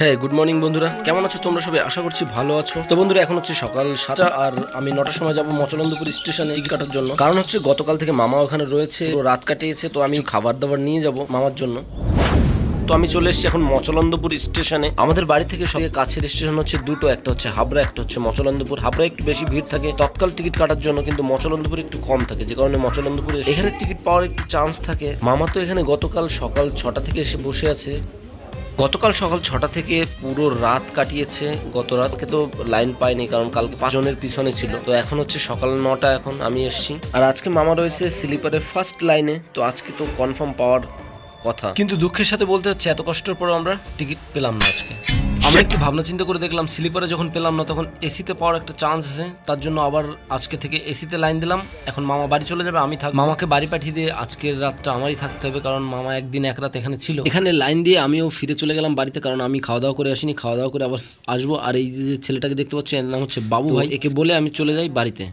হ্যাঁ, good morning বন্ধুরা, কেমন আছো তোমরা সবাই? আশা করছি ভালো আছো। তো বন্ধুরা, এখন হচ্ছে সকাল 7টা আর আমি 9টার সময় যাবো মচলন্দপুর স্টেশনে টিকিট কাটার জন্য। কারণ হচ্ছে গতকাল থেকে মামা ওখানে রয়েছে, রাত কাটিয়েছে, তো আমি খাবার দাবার নিয়ে যাব মামার জন্য। তো আমি চলে এসেছি এখন মচলন্দপুর স্টেশনে। আমাদের বাড়ি থেকে সবথেকে কাছের স্টেশন হচ্ছে দুটো, একটা হচ্ছে হাবড়া, একটা হচ্ছে মচলন্দপুর। হাবড়া একটু বেশি ভিড় থাকে তৎকাল টিকিট কাটার জন্য, কিন্তু মচলন্দপুর একটু কম থাকে, যে কারণে মচলন্দপুরে এখানে টিকিট পাওয়ার একটু চান্স থাকে। মামা তো এখানে গতকাল সকাল 6টা থেকে এসে বসে আছে। গতকাল সকাল 6টা থেকে পুরো রাত কাটিয়েছে। গত রাতকে তো লাইন পাইনি, কারণ কালকে 5 জনের পিছনে ছিল। তো এখন হচ্ছে সকাল 9টা, এখন আমি এসেছি। আর আজকে মামা রয়েছে স্লিপারে ফার্স্ট লাইনে, তো আজকে তো কনফার্ম পাওয়ার কথা, কিন্তু দুঃখের সাথে বলতে হচ্ছে এত কষ্টের পর আমরা টিকিট পেলাম না আজকে। আমরা একটু ভাবনা চিন্তা করে দেখলাম, স্লিপারে যখন পেলাম না তখন এসিতে পাওয়ার একটা চান্স আছে, তার জন্য আবার আজকে থেকে এসিতে লাইন দিলাম। এখন মামা বাড়ি চলে যাবে, আমি থাকবো। মামাকে বাড়ি পাঠিয়ে দিয়ে আজকের রাতটা আমারই থাকতে হবে, কারণ মামা একদিন এক রাত এখানে ছিল। এখানে লাইন দিয়ে আমিও ফিরে চলে গেলাম বাড়িতে, কারণ আমি খাওয়া দাওয়া করে আসিনি, খাওয়া দাওয়া করে আবার আসবো। আর এই যে ছেলেটাকে দেখতে পাচ্ছি, এর নাম হচ্ছে বাবু ভাই, একে বলে আমি চলে যাই বাড়িতে।